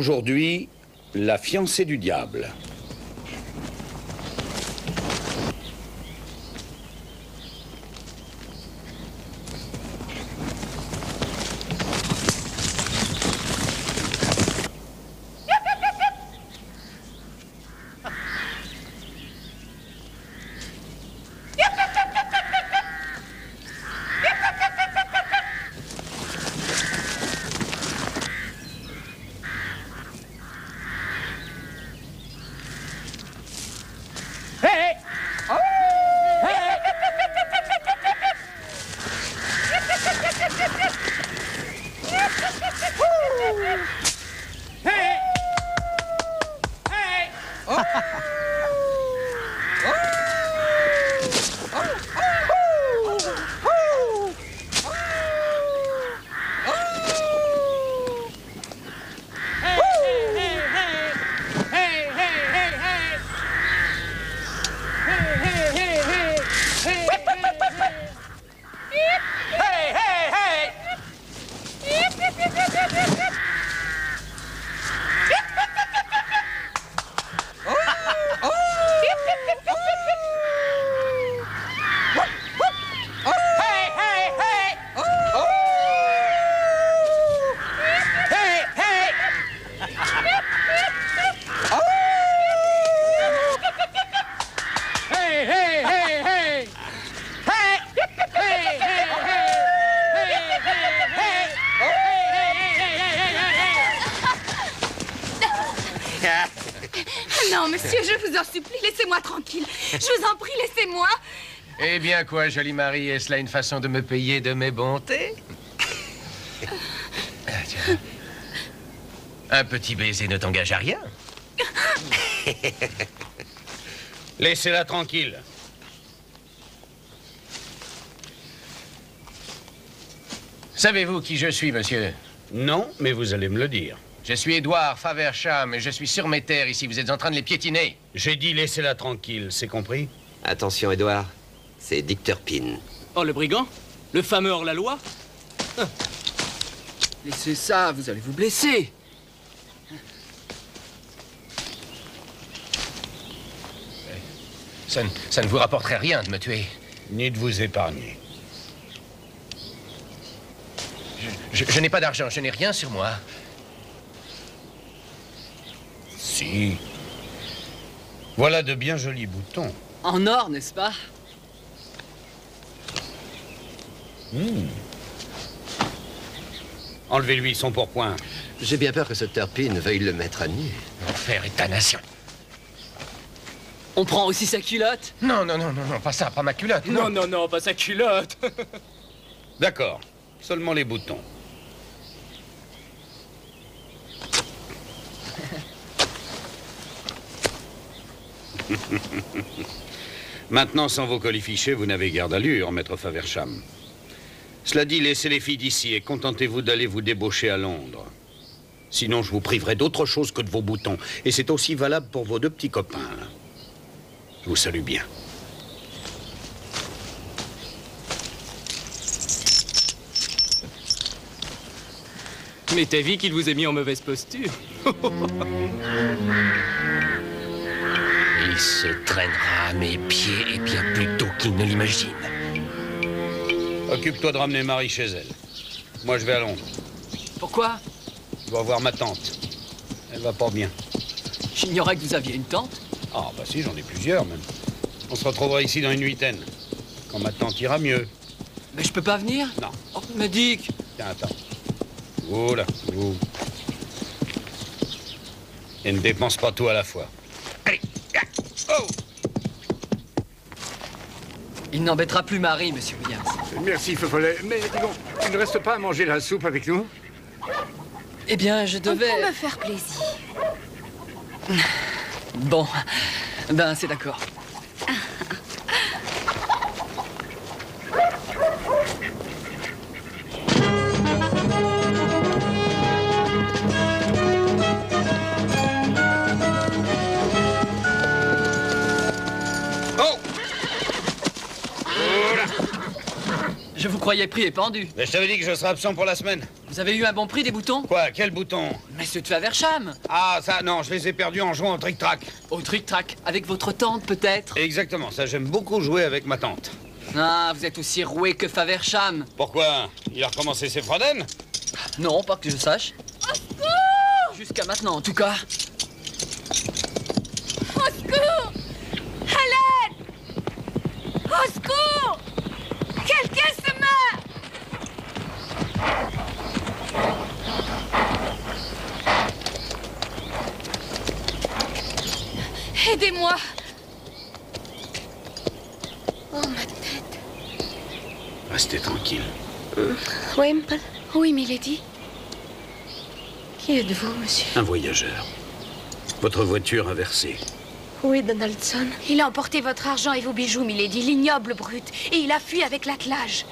Aujourd'hui, la fiancée du diable. Non, monsieur, je vous en supplie, laissez-moi tranquille. Je vous en prie, laissez-moi. Eh bien, quoi, jolie Marie, est-ce là une façon de me payer de mes bontés? Tiens. Un petit baiser ne t'engage à rien. Laissez-la tranquille. Savez-vous qui je suis, monsieur? Non, mais vous allez me le dire. Je suis Édouard Faversham et je suis sur mes terres ici. Vous êtes en train de les piétiner. J'ai dit laissez-la tranquille, c'est compris? Attention, Édouard, c'est Dick Turpin. Oh, le brigand? Le fameux hors-la-loi? Laissez ça, vous allez vous blesser. Ça ne vous rapporterait rien de me tuer. Ni de vous épargner. Je n'ai pas d'argent, je n'ai rien sur moi. Si. Voilà de bien jolis boutons. En or, n'est-ce pas? Enlevez-lui son pourpoint. J'ai bien peur que ce Turpin veuille le mettre à nu. L'enfer est ta nation. On prend aussi sa culotte? Non, pas ça, pas ma culotte. Non, pas sa culotte. D'accord. Seulement les boutons. Maintenant, sans vos colifichets, vous n'avez guère d'allure, maître Faversham. Cela dit, laissez les filles d'ici et contentez-vous d'aller vous débaucher à Londres. Sinon, je vous priverai d'autre chose que de vos boutons. Et c'est aussi valable pour vos deux petits copains, là. Je vous salue bien. Mais t'as vu qu'il vous a mis en mauvaise posture? Il se traînera à mes pieds et bien plus tôt qu'il ne l'imagine. Occupe-toi de ramener Marie chez elle. Moi, je vais à Londres. Pourquoi? Je dois voir ma tante. Elle va pas bien. J'ignorais que vous aviez une tante. Ah, bah si, j'en ai plusieurs, même. On se retrouvera ici dans une huitaine. Quand ma tante ira mieux. Mais je peux pas venir? Non. Oh, mais Dick! Tiens, attends. Oh là, vous. Et ne dépense pas tout à la fois. Allez, oh! Il n'embêtera plus Marie, monsieur Williams. Merci, Feu-Follet. Mais dis donc, tu ne restes pas à manger la soupe avec nous? Eh bien, je devais... Pour me faire plaisir. Bon, ben c'est d'accord. Je vous croyais pris et pendu. Mais je t'avais dit que je serais absent pour la semaine. Vous avez eu un bon prix des boutons? Quoi? Quel bouton? Mais ceux de Faversham. Ah, ça, non, je les ai perdus en jouant au trick-track. Au trick-track, avec votre tante peut-être. Exactement, ça, j'aime beaucoup jouer avec ma tante. Ah, vous êtes aussi roué que Faversham. Pourquoi? Il a recommencé ses frodaines? Non, pas que je sache. Jusqu'à maintenant, en tout cas. Au secours! À l'aide! Au secours! Quelqu'un se meurt! Aidez-moi! Oh, ma tête. Restez tranquille. Wimple? Oui, milady. Qui êtes-vous, monsieur? Un voyageur. Votre voiture a versé. Où est Donaldson? Il a emporté votre argent et vos bijoux, milady, l'ignoble brute. Et il a fui avec l'attelage.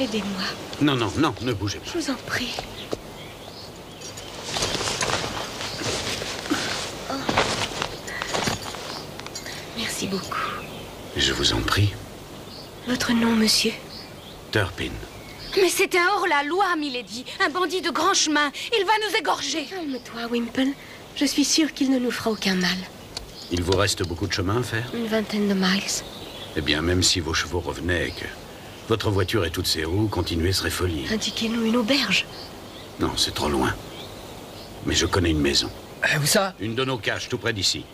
Aidez-moi. Non, non, non, ne bougez pas. Je vous en prie. Oh. Merci beaucoup. Je vous en prie. Votre nom, monsieur? Turpin. Mais c'est un hors-la-loi, milady. Un bandit de grand chemin. Il va nous égorger. Calme-toi, Wimple. Je suis sûre qu'il ne nous fera aucun mal. Il vous reste beaucoup de chemin à faire? Une vingtaine de miles. Eh bien, même si vos chevaux revenaient et que votre voiture et toutes ses roues, continuer serait folie. Indiquez-nous une auberge. Non, c'est trop loin. Mais je connais une maison. Où ça? Une de nos caches, tout près d'ici.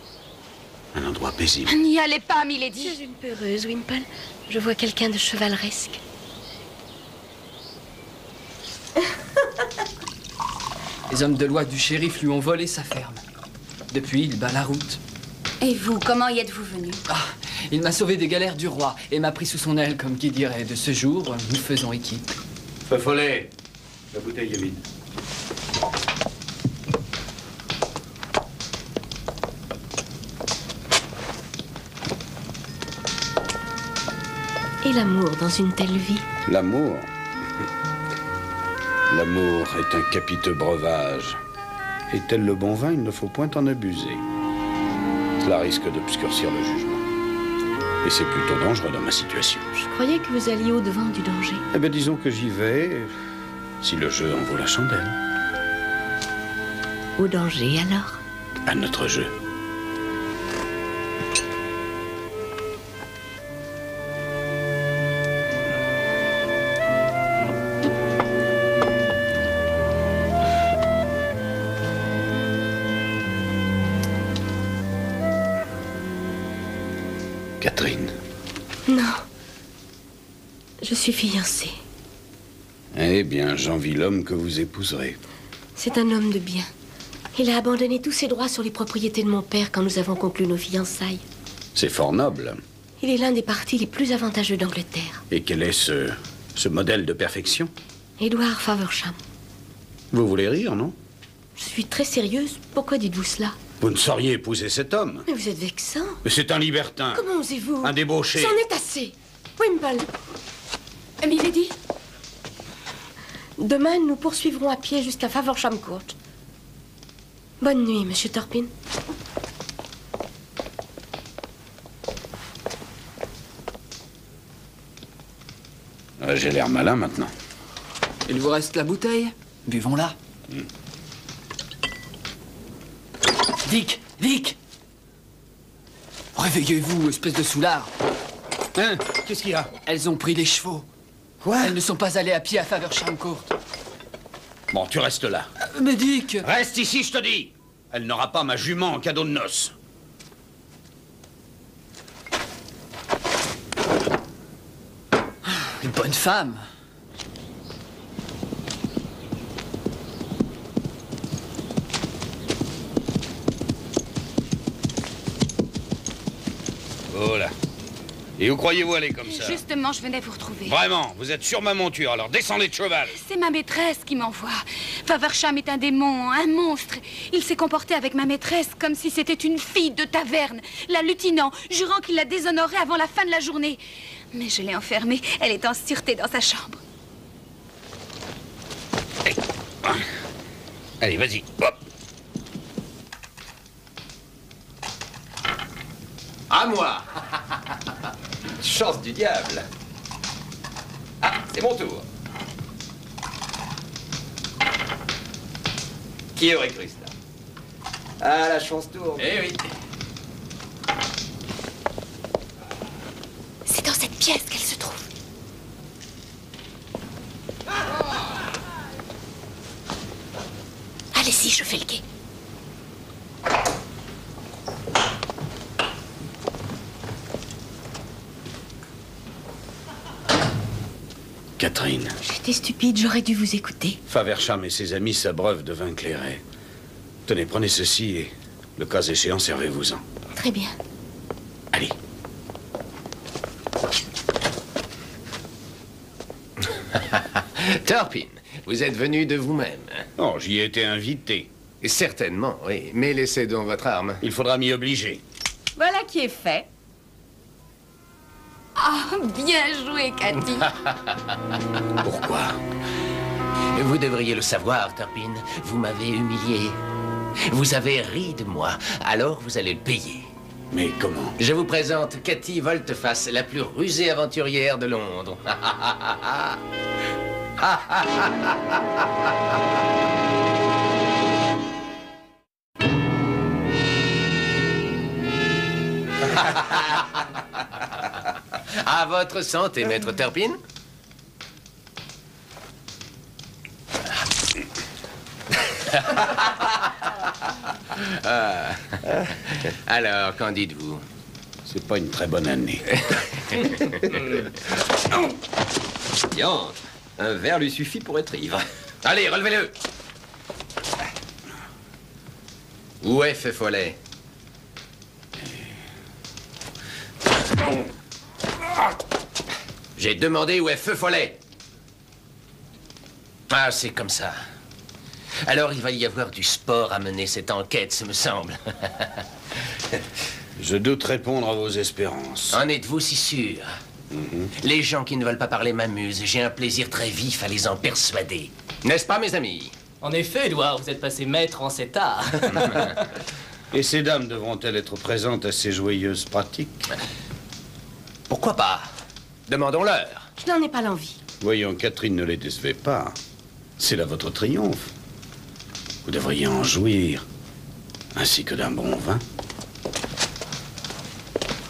Un endroit paisible. N'y allez pas, milady. Je suis une peureuse, Wimple. Je vois quelqu'un de chevaleresque. Les hommes de loi du shérif lui ont volé sa ferme. Depuis, il bat la route. Et vous, comment y êtes-vous venu? Ah, il m'a sauvé des galères du roi et m'a pris sous son aile, comme qui dirait. De ce jour, nous faisons équipe. Feu follet, la bouteille est vide. Et l'amour dans une telle vie? L'amour. L'amour est un capiteux breuvage. Et tel le bon vin, il ne faut point en abuser. Cela risque d'obscurcir le jugement. Et c'est plutôt dangereux dans ma situation. Je croyais que vous alliez au-devant du danger. Eh bien, disons que j'y vais, si le jeu en vaut la chandelle. Au danger, alors? À notre jeu. Catherine. Non. Je suis fiancée. Eh bien, j'envie l'homme que vous épouserez. C'est un homme de bien. Il a abandonné tous ses droits sur les propriétés de mon père quand nous avons conclu nos fiançailles. C'est fort noble. Il est l'un des partis les plus avantageux d'Angleterre. Et quel est ce modèle de perfection? Edward Faversham. Vous voulez rire, non? Je suis très sérieuse. Pourquoi dites-vous cela? Vous ne sauriez épouser cet homme. Mais vous êtes vexant. Mais c'est un libertin. Comment osez-vous? Un débauché. J'en ai assez. Wimble. Milady? Demain, nous poursuivrons à pied jusqu'à Faversham Court. Bonne nuit, monsieur Turpin. J'ai l'air malin maintenant. Il vous reste la bouteille? Buvons-la. Dick! Dick! Réveillez-vous, espèce de soulard. Hein? Qu'est-ce qu'il y a? Elles ont pris les chevaux. Quoi? Elles ne sont pas allées à pied à Faversham Court. Bon, tu restes là. Mais Dick! Reste ici, je te dis. Elle n'aura pas ma jument en cadeau de noces. Une bonne femme. Voilà. Et où croyez-vous aller comme ça? Justement, je venais vous retrouver. Vraiment, vous êtes sur ma monture, alors descendez de cheval. C'est ma maîtresse qui m'envoie. Faversham est un démon, un monstre. Il s'est comporté avec ma maîtresse comme si c'était une fille de taverne, la lutinant, jurant qu'il la déshonorait avant la fin de la journée. Mais je l'ai enfermée. Elle est en sûreté dans sa chambre. Allez, vas-y. Hop. À moi. Chance du diable. Ah, c'est mon tour. Qui aurait cru ça? Ah, la chance tourne. Eh oui. C'est dans cette pièce qu'elle se trouve. Allez-y, je fais le quai. Catherine. J'étais stupide, j'aurais dû vous écouter. Faversham et ses amis s'abreuvent de vin clairé. Tenez, prenez ceci et, le cas échéant, servez-vous-en. Très bien. Allez. Turpin, vous êtes venu de vous-même. Oh, j'y ai été invité. Certainement, oui. Mais laissez donc votre arme. Il faudra m'y obliger. Voilà qui est fait. Ah, bien joué, Cathy. Pourquoi? Vous devriez le savoir, Turpin. Vous m'avez humilié. Vous avez ri de moi. Alors vous allez le payer. Mais comment? Je vous présente Cathy Volteface, la plus rusée aventurière de Londres. À votre santé, maître Turpin. Alors, qu'en dites-vous? C'est pas une très bonne année. Diantre, un verre lui suffit pour être ivre. Allez, relevez-le. Où est Feu Follet? J'ai demandé où est Feu Follet. Ah, c'est comme ça. Alors, il va y avoir du sport à mener cette enquête, ce me semble. Je doute répondre à vos espérances. En êtes-vous si sûr? Les gens qui ne veulent pas parler m'amusent. J'ai un plaisir très vif à les en persuader. N'est-ce pas, mes amis? En effet, Edouard, vous êtes passé maître en cet art. Et ces dames devront-elles être présentes à ces joyeuses pratiques? Pourquoi pas? Demandons-leur. Je n'en ai pas l'envie. Voyons, Catherine, ne les décevez pas. C'est là votre triomphe. Vous devriez en jouir, ainsi que d'un bon vin.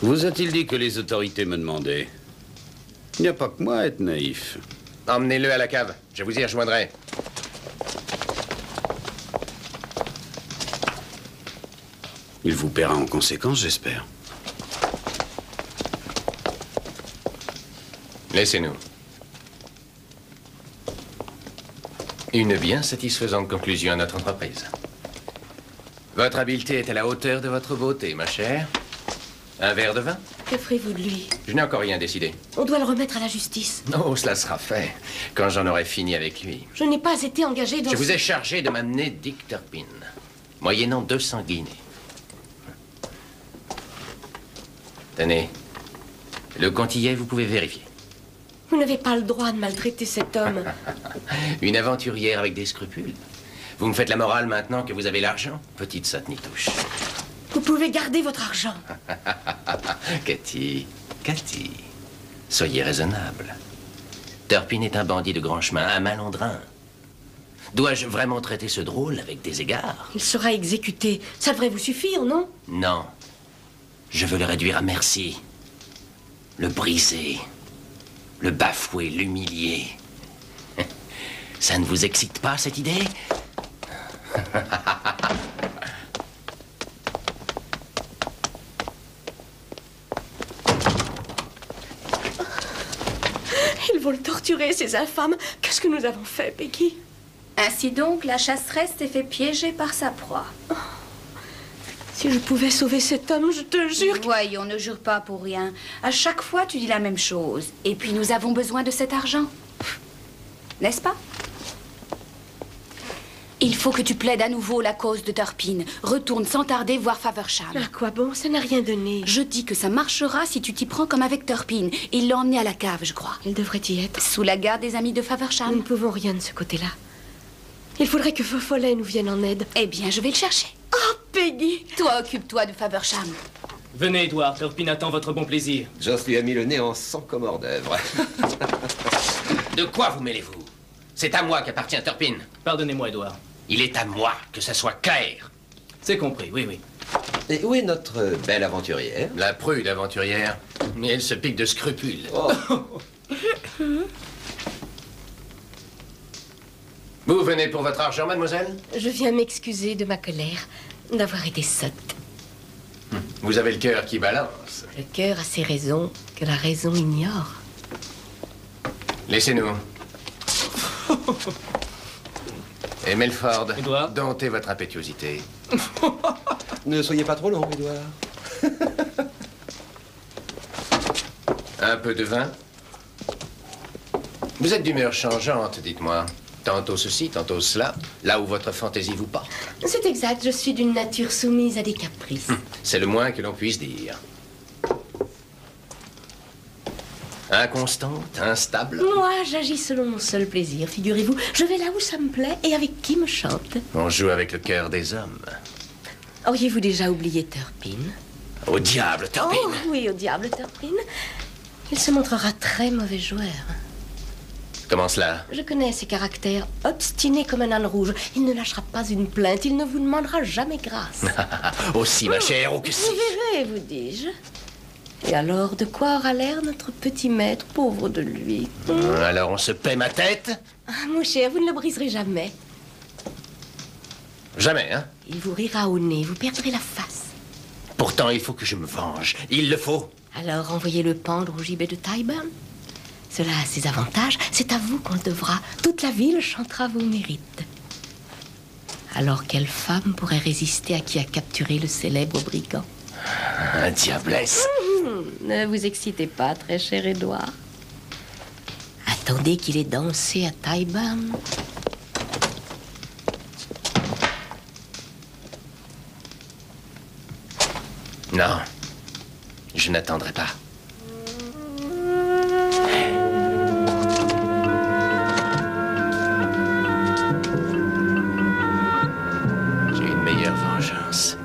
Vous a-t-il dit que les autorités me demandaient? Il n'y a pas que moi à être naïf. Emmenez-le à la cave. Je vous y rejoindrai. Il vous paiera en conséquence, j'espère. Laissez-nous. Une bien satisfaisante conclusion à notre entreprise. Votre habileté est à la hauteur de votre beauté, ma chère. Un verre de vin? Que ferez-vous de lui? Je n'ai encore rien décidé. On doit le remettre à la justice. Oh, cela sera fait quand j'en aurai fini avec lui. Je n'ai pas été engagé dans... Je vous ai chargé de m'amener Dick Turpin, moyennant 200 guinées. Tenez, le compte y est, vous pouvez vérifier. Vous n'avez pas le droit de maltraiter cet homme. Une aventurière avec des scrupules. Vous me faites la morale maintenant que vous avez l'argent, petite saute-ni-touche. Vous pouvez garder votre argent. Cathy, soyez raisonnable. Turpin est un bandit de grand chemin, un malandrin. Dois-je vraiment traiter ce drôle avec des égards? Il sera exécuté. Ça devrait vous suffire, non? Non. Je veux le réduire à merci. Le briser. Le bafouer, l'humilier. Ça ne vous excite pas, cette idée? Ils vont le torturer, ces infâmes. Qu'est-ce que nous avons fait, Peggy? Ainsi donc, la chasseresse s'est fait piéger par sa proie. Si je pouvais sauver cet homme, je te jure que... Voyons, ne jure pas pour rien. À chaque fois, tu dis la même chose. Et puis, nous avons besoin de cet argent. N'est-ce pas? Il faut que tu plaides à nouveau la cause de Turpin. Retourne sans tarder voir Faversham. À quoi bon? Ça n'a rien donné. Je dis que ça marchera si tu t'y prends comme avec Turpin. Il l'a emmené à la cave, je crois. Il devrait y être. Sous la garde des amis de Nous ne Faversham. pouvons rien de ce côté-là. Il faudrait que Feu Follet nous vienne en aide. Eh bien, je vais le chercher. Oh, Peggy! Toi, occupe-toi de Faversham. Venez, Edouard, Turpin attend votre bon plaisir. Joss lui a mis le nez en sang comme hors d'œuvre. De quoi vous mêlez-vous? C'est à moi qu'appartient Turpin. Pardonnez-moi, Edouard. Il est à moi, que ça soit clair. C'est compris, oui, oui. Et où est notre belle aventurière? La prude aventurière. Mais elle se pique de scrupules. Oh. Vous venez pour votre argent, mademoiselle? Je viens m'excuser de ma colère, d'avoir été sotte. Vous avez le cœur qui balance. Le cœur a ses raisons que la raison ignore. Laissez-nous. Et Melford, Édouard? domptez votre impétuosité. Ne soyez pas trop long, Édouard. Un peu de vin? Vous êtes d'humeur changeante, dites-moi. Tantôt ceci, tantôt cela, là où votre fantaisie vous porte. C'est exact, je suis d'une nature soumise à des caprices. C'est le moins que l'on puisse dire. Inconstante, instable. Moi, j'agis selon mon seul plaisir, figurez-vous. Je vais là où ça me plaît et avec qui me chante. On joue avec le cœur des hommes. Auriez-vous déjà oublié Turpin? Au diable, Turpin! Oh oui, au diable Turpin. Il se montrera très mauvais joueur. Comment cela? Je connais ses caractères, obstiné comme un âne rouge. Il ne lâchera pas une plainte, il ne vous demandera jamais grâce. Aussi, ma chère, ou que Vous si. verrez, vous dis-je. Et alors, de quoi aura l'air notre petit maître, pauvre de lui? Alors on se paie ma tête? Ah, mon cher, vous ne le briserez jamais. Jamais, hein? Il vous rira au nez, vous perdrez la face. Pourtant, il faut que je me venge. Il le faut. Alors, envoyez-le pendre au gibet de Tyburn. Cela a ses avantages, c'est à vous qu'on le devra. Toute la ville chantera vos mérites. Alors, quelle femme pourrait résister à qui a capturé le célèbre brigand? Un diablesse. Ne vous excitez pas, très cher Édouard. Attendez qu'il ait dansé à Tyburn. Non, je n'attendrai pas. J'ai une meilleure vengeance.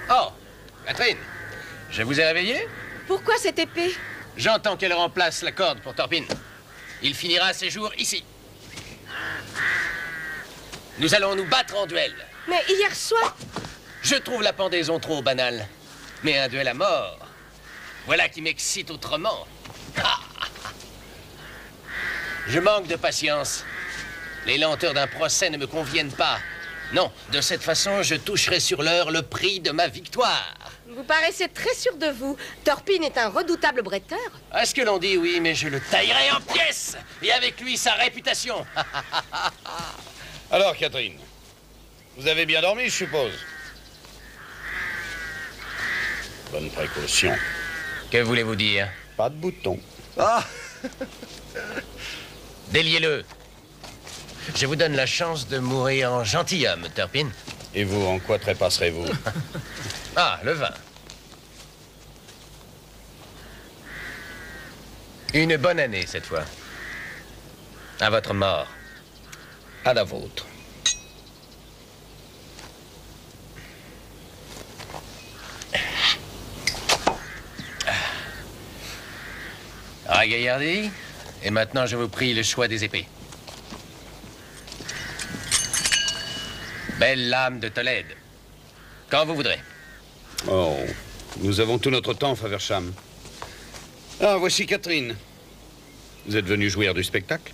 Oh, Catherine, je vous ai réveillé? Pourquoi cette épée? J'entends qu'elle remplace la corde pour Turpin. Il finira ses jours ici. Nous allons nous battre en duel. Mais hier soir... Je trouve la pendaison trop banale. Mais un duel à mort, voilà qui m'excite autrement. Je manque de patience. Les lenteurs d'un procès ne me conviennent pas. Non, de cette façon, je toucherai sur l'heure le prix de ma victoire. Vous paraissez très sûr de vous. Turpin est un redoutable bretteur. À ce que l'on dit, oui, mais je le taillerai en pièces. Et avec lui, sa réputation. Alors, Catherine, vous avez bien dormi, je suppose. Bonne précaution. Que voulez-vous dire? Pas de bouton. Ah! Déliez-le. Je vous donne la chance de mourir en gentilhomme, Turpin. Et vous, en quoi trépasserez-vous? Ah, le vin. Une bonne année, cette fois. À votre mort. À la vôtre. Ragaillardi. Et maintenant, je vous prie le choix des épées. Belle lame de Tolède. Quand vous voudrez. Oh, nous avons tout notre temps, Faversham. Ah, voici Catherine. Vous êtes venu jouir du spectacle?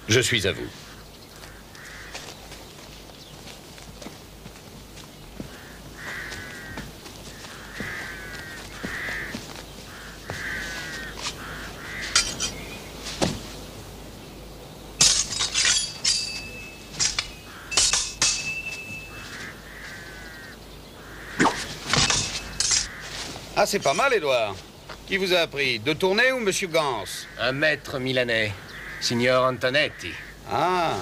Je suis à vous. Ah, c'est pas mal, Édouard. Qui vous a appris? De tourner ou Monsieur Gans? Un maître milanais, Signor Antonetti. Ah.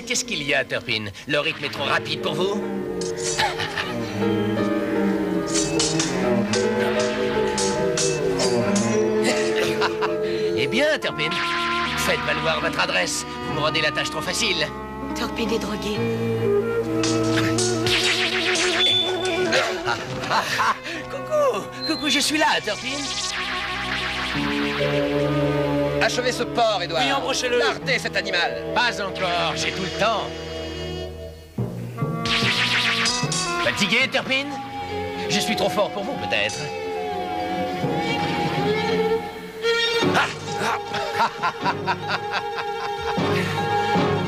qu'est-ce qu'il y a, Turpin? Le rythme est trop rapide pour vous? Eh bien, Turpin, faites valoir votre adresse. Vous me rendez la tâche trop facile. Turpin est drogué. Coucou, je suis là, Turpin. Achevez ce porc, Edouard. Oui, embrochez-le. Lardez cet animal. Pas encore, j'ai tout le temps. Fatigué, Turpin? Je suis trop fort pour vous, peut-être.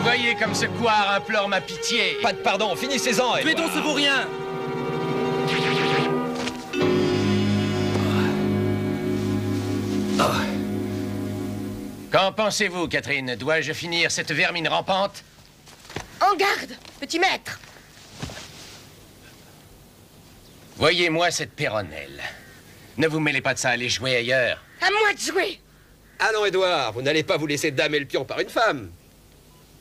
Voyez comme ce couard implore ma pitié. Pas de pardon, finissez-en, Tuez Edouard. donc ce vaurien. Qu'en pensez-vous, Catherine? Dois-je finir cette vermine rampante? En garde, petit maître. Voyez-moi cette péronnelle. Ne vous mêlez pas de ça, allez jouer ailleurs. À moi de jouer. Allons, Edouard, vous n'allez pas vous laisser damer le pion par une femme.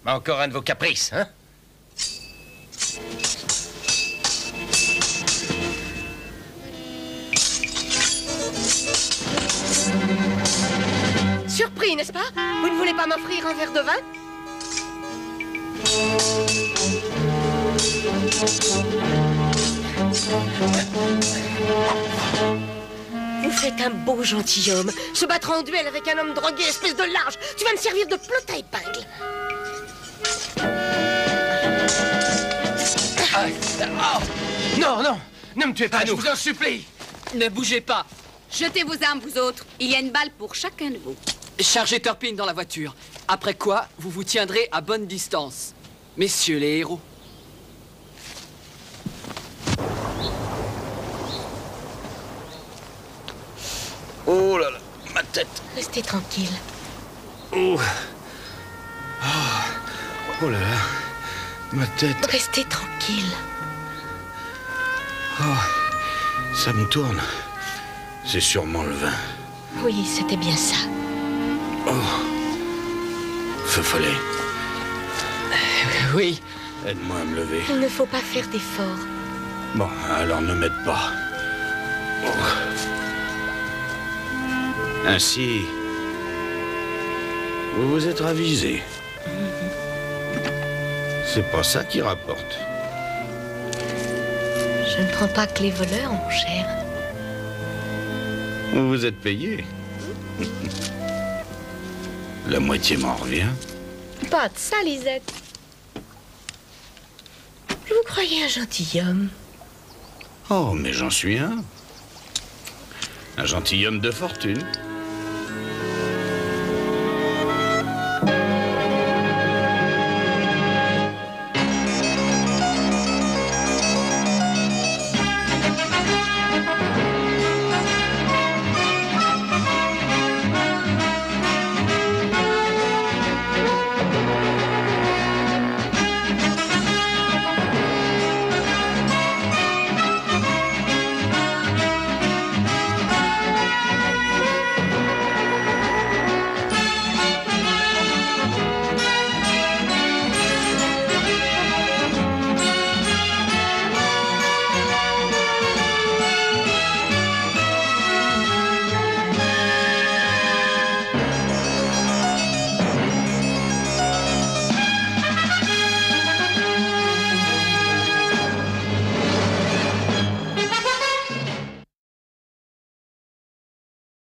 Encore un de vos caprices, hein? Surpris, n'est-ce pas? Vous ne voulez pas m'offrir un verre de vin? Vous faites un beau gentilhomme. Se battre en duel avec un homme drogué, espèce de large. Tu vas me servir de plot à épingle. Non, non! Ne me tuez pas, je vous en supplie! Ne bougez pas. Jetez vos armes, vous autres. Il y a une balle pour chacun de vous. Chargez Turpin dans la voiture. Après quoi, vous vous tiendrez à bonne distance. Messieurs les héros. Oh là là, ma tête. Restez tranquille. Oh. Oh là là, ma tête. Restez tranquille. Oh, ça me tourne. C'est sûrement le vin. Oui, c'était bien ça. Oh. Feu follet, Oui. aide-moi à me lever. Il ne faut pas faire d'efforts. Bon, alors ne m'aide pas. Oh. Ainsi, vous vous êtes ravisé. C'est pas ça qui rapporte. Je ne prends pas que les voleurs, mon cher. Vous vous êtes payé. La moitié m'en revient. Pas de ça, Lisette. Je vous croyais un gentilhomme. Oh, mais j'en suis un. Un gentilhomme de fortune.